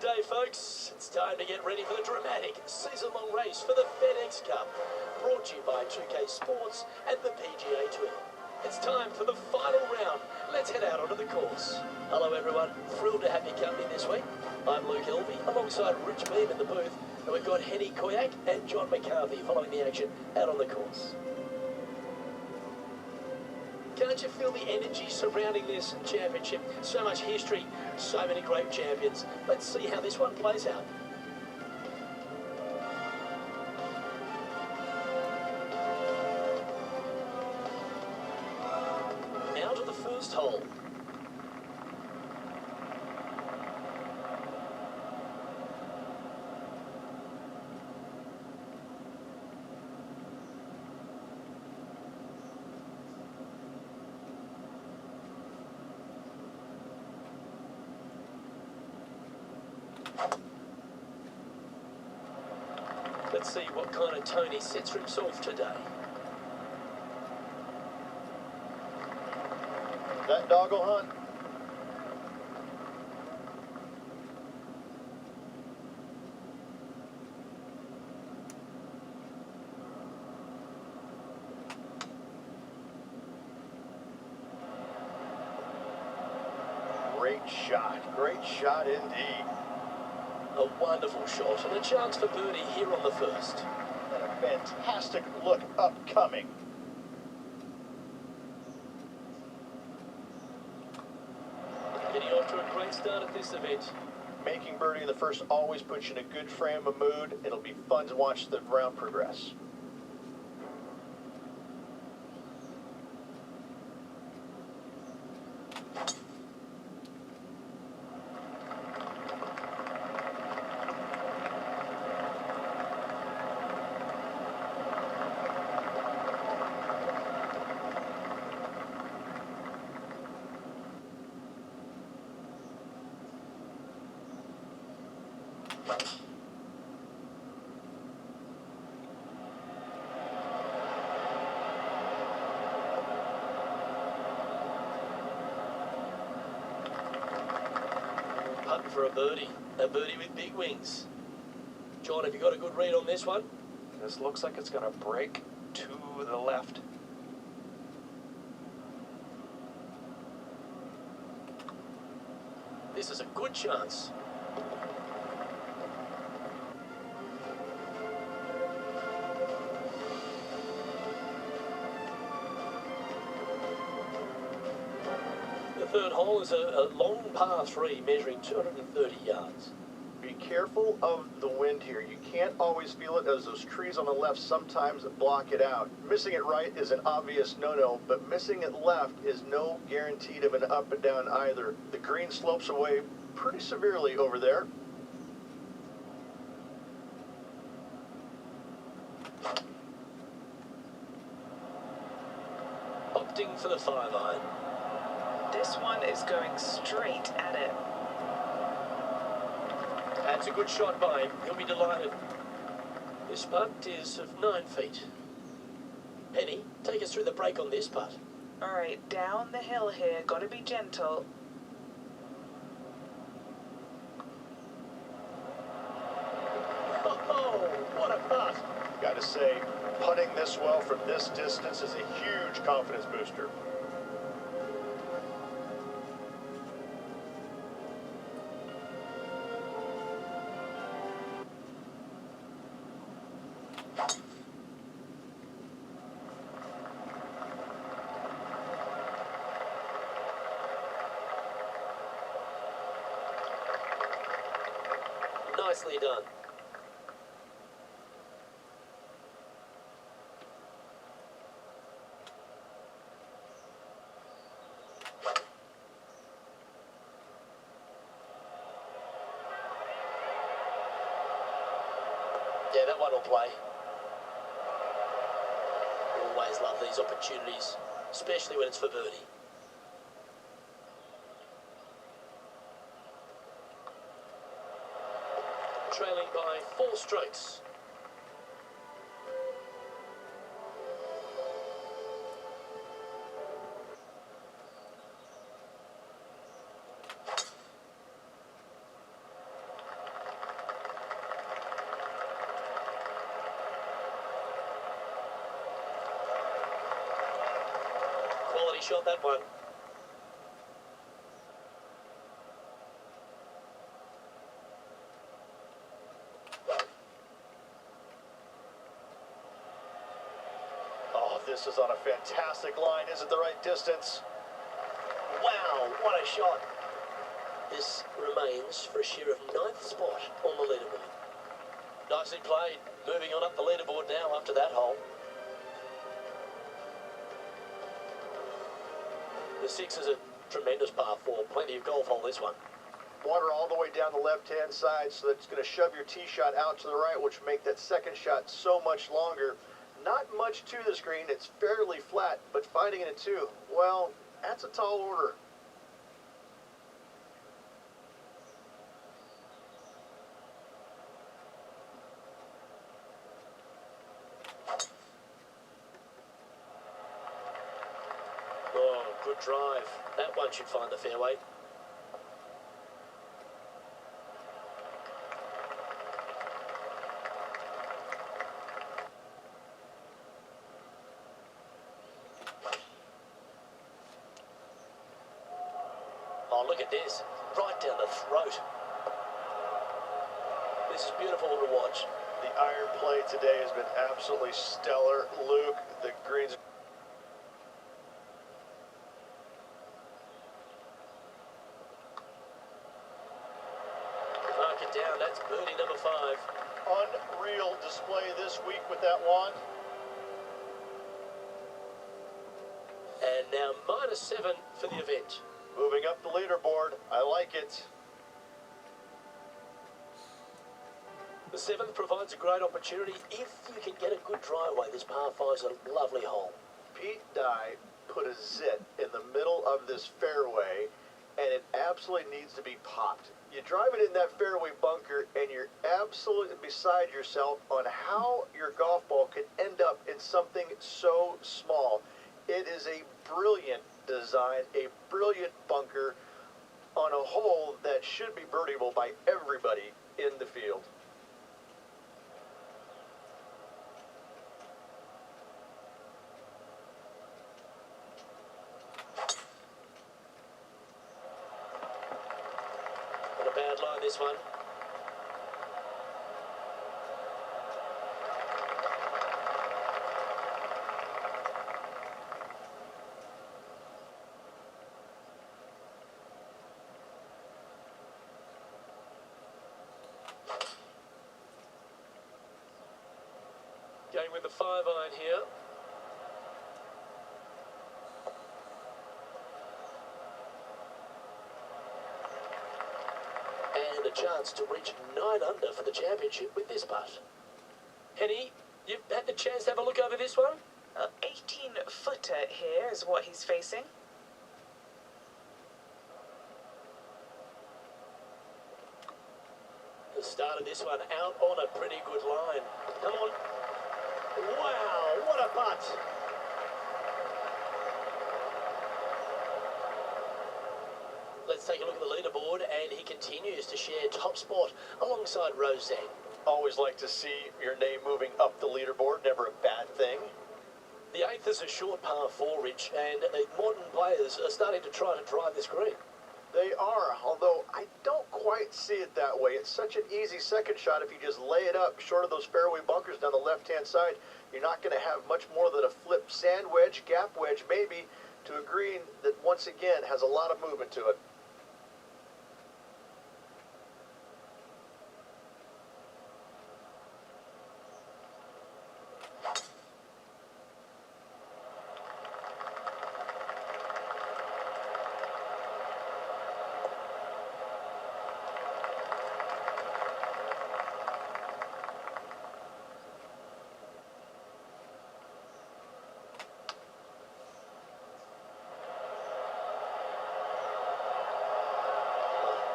day, folks. It's time to get ready for the dramatic season-long race for the FedEx Cup, brought to you by 2K Sports and the PGA Tour. It's time for the final round. Let's head out onto the course. Hello, everyone. Thrilled to have your company this week. I'm Luke Elvey, alongside Rich Beam in the booth, and we've got Henny Koyak and John McCarthy following the action out on the course. Can't you feel the energy surrounding this championship? So much history, so many great champions. Let's see how this one plays out. Now to the first hole. Let's see what kind of tone he sets for himself today. That dog will hunt. Great shot indeed. A wonderful shot and a chance for birdie here on the first. And a fantastic look upcoming. Getting off to a great start at this event. Making birdie in the first always puts you in a good frame of mood. It'll be fun to watch the round progress. Putting for a birdie with big wings. John, have you got a good read on this one? This looks like it's going to break to the left. This is a good chance. The third hole is a long par 3 measuring 230 yards. Be careful of the wind here. You can't always feel it as those trees on the left sometimes block it out. Missing it right is an obvious no-no, but missing it left is no guarantee of an up and down either. The green slopes away pretty severely over there. Opting for the 5-iron. This one is going straight at it. That's a good shot by him. He'll be delighted. This putt is of 9 feet. Penny, take us through the break on this putt. All right, down the hill here. Got to be gentle. Oh, what a putt. Got to say, putting this well from this distance is a huge confidence booster. Nicely done. Yeah, that one will play. Always love these opportunities, especially when it's for birdie. Trailing by 4 strokes. shot, that one. Oh, this is on a fantastic line. Is it the right distance? Wow, what a shot. This remains for a share of 9th spot on the leaderboard. Nicely played. Moving on up the leaderboard now after that hole. The 6 is a tremendous par 4. Plenty of golf hole, this one. Water all the way down the left-hand side, so that's going to shove your tee shot out to the right, which will make that second shot so much longer. Not much to this green. It's fairly flat, but finding it at 2, well, that's a tall order. Oh, good drive. That one should find the fairway. Oh, look at this. Right down the throat. This is beautiful to watch. The iron play today has been absolutely stellar. Luke, the greens. Mark it down. That's birdie number 5. Unreal display this week with that wand. And now -7 for the event. Moving up the leaderboard. I like it. The 7th provides a great opportunity if you can get a good driveway. This par 5 is a lovely hole. Pete Dye put a zit in the middle of this fairway, and it absolutely needs to be popped. You drive it in that fairway bunker, and you're absolutely beside yourself on how your golf ball could end up in something so small. It is a brilliant design, a brilliant bunker on a hole that should be birdieable by everybody in the field. Not a bad line, this one. Going with the 5-iron here. And a chance to reach 9 under for the championship with this putt. Henny, you've had the chance to have a look over this one? 18-footer here is what he's facing. The start of this one out on a pretty good line. Come on. Wow, what a putt. Let's take a look at the leaderboard, and he continues to share top spot alongside Roseanne. Always like to see your name moving up the leaderboard, never a bad thing. The 8th is a short par 4, Rich, and modern players are starting to try to drive this green. They are, although I don't quite see it that way. It's such an easy second shot if you just lay it up short of those fairway bunkers down the left-hand side. You're not going to have much more than a flip sand wedge, gap wedge maybe, to a green that once again has a lot of movement to it.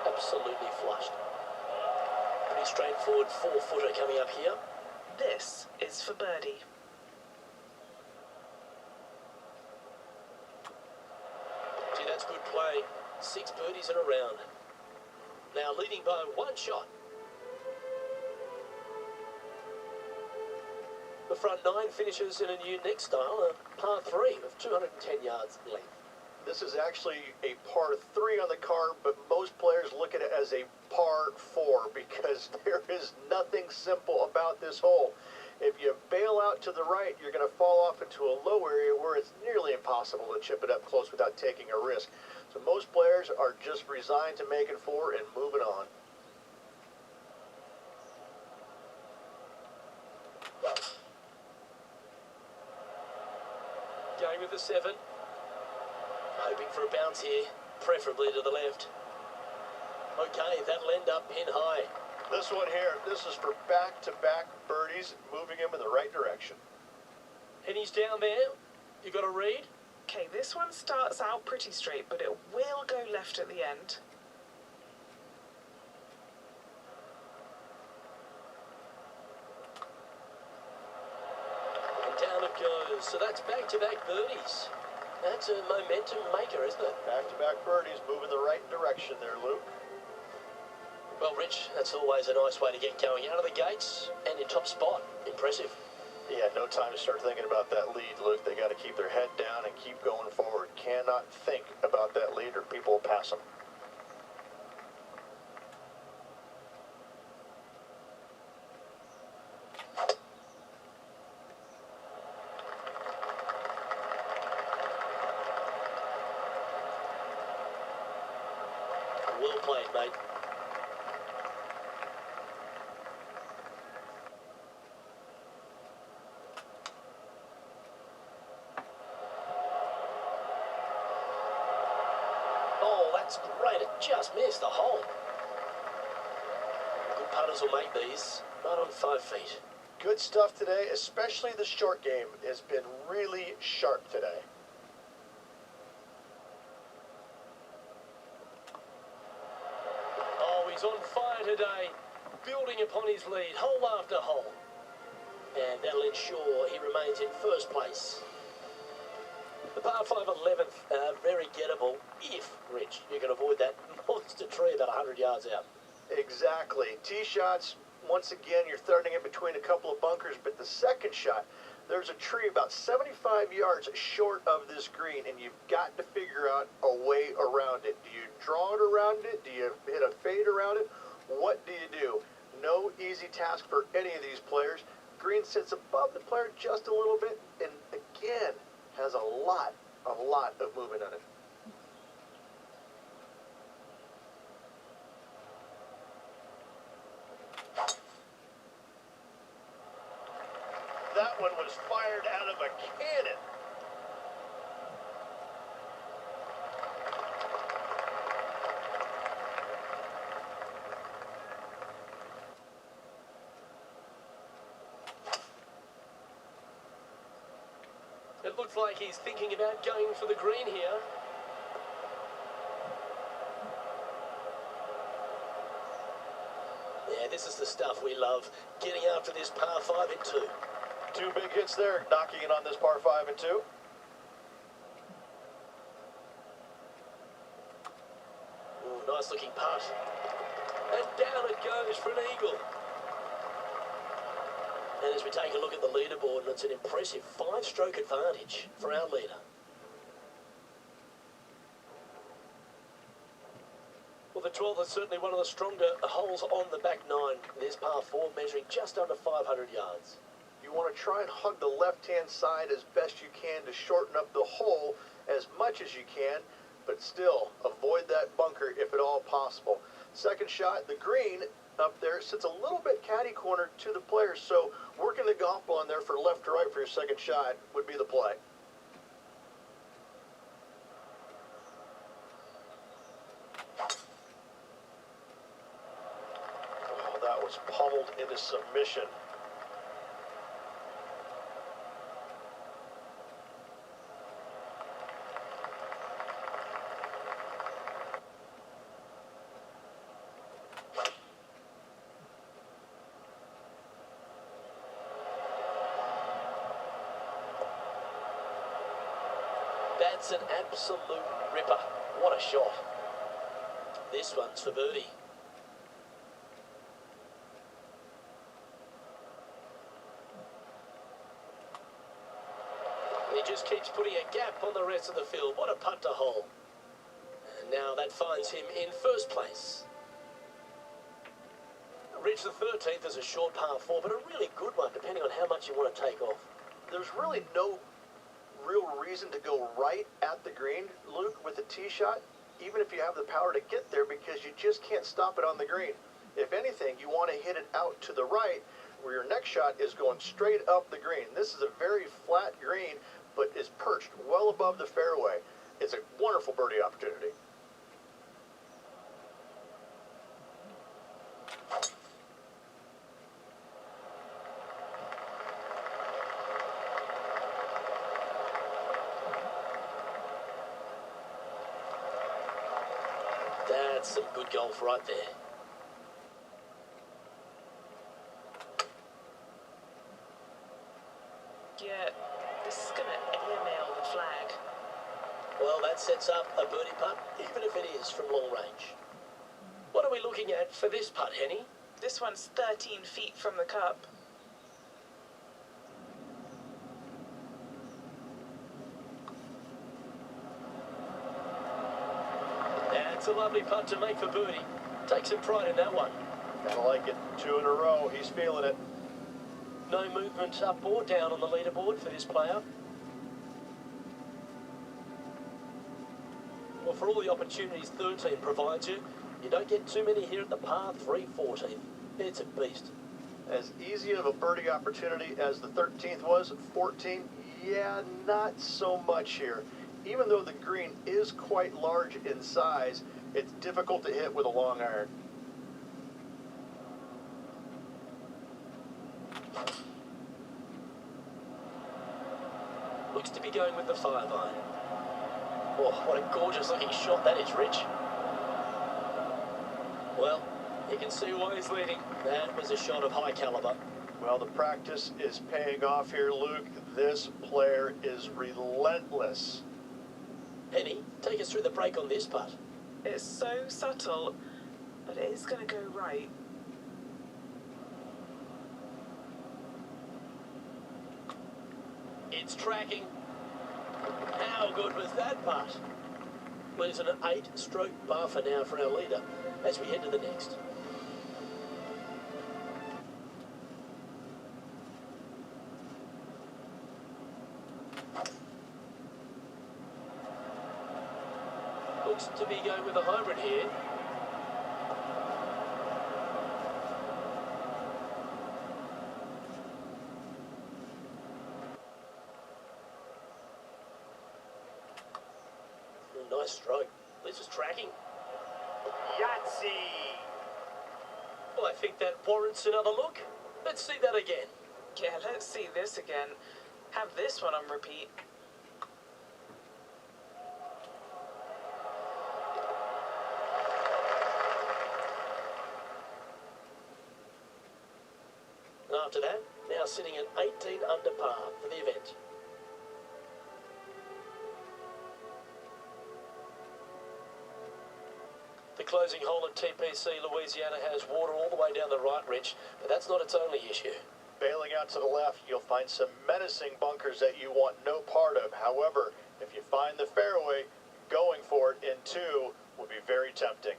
Absolutely flushed. Pretty straightforward 4-footer coming up here. This is for birdie. Gee, that's good play. 6 birdies in a round. Now leading by 1 shot. The front 9 finishes in a new next style, a par 3 of 210 yards length. This is actually a par 3 on the card, but most players look at it as a par 4 because there is nothing simple about this hole. If you bail out to the right, you're going to fall off into a low area where it's nearly impossible to chip it up close without taking a risk. So most players are just resigned to making 4 and moving on. Going with the 7. Hoping for a bounce here, preferably to the left. Okay, that'll end up pin high. This one here, this is for back-to-back birdies, moving him in the right direction. And he's down there. You got a read? Okay, this one starts out pretty straight, but it will go left at the end. And down it goes. So that's back-to-back birdies. That's a momentum maker, isn't it? Back-to-back birdies, moving the right direction there, Luke. Well, Rich, that's always a nice way to get going out of the gates and in top spot. Impressive. Yeah, no time to start thinking about that lead, Luke. They got to keep their head down and keep going forward. Cannot think about that lead or people will pass them. Well played, mate. Oh, that's great. It just missed the hole. Good putters will make these, right on 5 feet. Good stuff today, especially the short game has been really sharp today. Oh, he's on fire today, building upon his lead, hole after hole. And that'll ensure he remains in first place. The par 5 11th, very gettable if, Rich, you can avoid that monster tree about 100 yards out. Exactly. Tee shots, once again, you're throwing it between a couple of bunkers, but the second shot, there's a tree about 75 yards short of this green, and you've got to figure out a way around it. Do you draw it around it? Do you hit a fade around it? What do you do? No easy task for any of these players. Green sits above the player just a little bit, and again, has a lot of movement on it. That one was fired out of a cannon. It looks like he's thinking about going for the green here. Yeah, this is the stuff we love, getting after this par 5 in 2. 2 big hits there, knocking it on this par 5 and 2. Ooh, nice looking putt. And down it goes for an eagle. And as we take a look at the leaderboard, it's an impressive 5-stroke advantage for our leader. Well, the 12th is certainly one of the stronger holes on the back 9. This par 4 measuring just under 500 yards. You want to try and hug the left-hand side as best you can to shorten up the hole as much as you can, but still avoid that bunker if at all possible. Second shot, the green up there sits a little bit caddy corner to the player, so working the golf ball in there for left to right for your second shot would be the play. Oh, that was pummeled into submission. That's an absolute ripper. What a shot. This one's for birdie. He just keeps putting a gap on the rest of the field. What a putt to hole. And now that finds him in first place. Reach the 13th as a short par 4, but a really good one, depending on how much you want to take off. There's really no real reason to go right at the green, Luke, with a tee shot, even if you have the power to get there, because you just can't stop it on the green. If anything, you want to hit it out to the right, where your next shot is going straight up the green. This is a very flat green, but is perched well above the fairway. It's a wonderful birdie opportunity. That's some good golf right there. Yeah, this is going to airmail the flag. Well, that sets up a birdie putt, even if it is from long range. What are we looking at for this putt, Henny? This one's 13 feet from the cup. That's a lovely putt to make for birdie. Take some pride in that one. Kinda like it. 2 in a row. He's feeling it. No movement up or down on the leaderboard for this player. Well, for all the opportunities 13 provides you, you don't get too many here at the par 3 14. It's a beast. As easy of a birdie opportunity as the 13th was, 14, yeah, not so much here. Even though the green is quite large in size, it's difficult to hit with a long iron. Looks to be going with the 5 iron. Oh, what a gorgeous looking shot that is, Rich. Well, you can see why he's leading. That was a shot of high caliber. Well, the practice is paying off here, Luke. This player is relentless. Penny, take us through the break on this putt. It's so subtle, but it is going to go right. It's tracking. How good was that putt? Leaves an 8-stroke bar for now for our leader as we head to the next. Looks to be going with a hybrid here. Nice stroke. This is tracking. Yahtzee! Well, I think that warrants another look. Let's see that again. Yeah, let's see this again. Have this one on repeat. After that, now sitting at 18 under par for the event. The closing hole at TPC Louisiana has water all the way down the right, Rich, but that's not its only issue. Bailing out to the left, you'll find some menacing bunkers that you want no part of. However, if you find the fairway, going for it in 2 would be very tempting.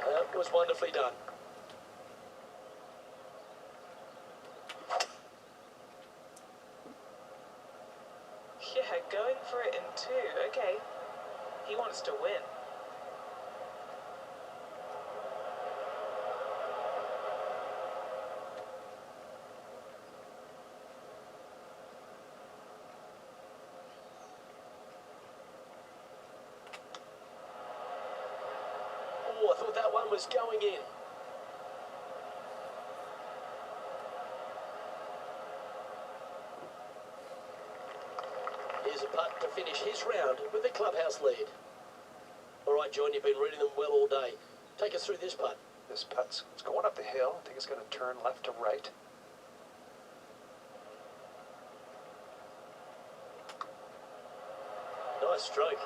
That was wonderfully done. Yeah, going for it in 2. Okay. He wants to win. Oh, I thought that one was going in. Here's a putt to finish his round with the clubhouse lead. All right, John, you've been reading them well all day. Take us through this putt. This putt's it's going up the hill. I think it's going to turn left to right. Nice stroke.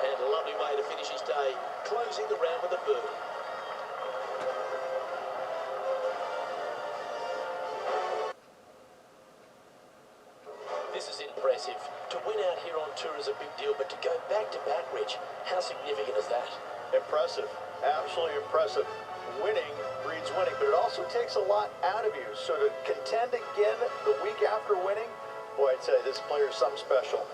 And a lovely way to finish his day, closing the round with a birdie. This is impressive. To win out here on tour is a big deal, but to go back-to-back, Rich, how significant is that? Impressive. Absolutely impressive. Winning breeds winning, but it also takes a lot out of you. So to contend again the week after winning, boy, I'd say this player is something special.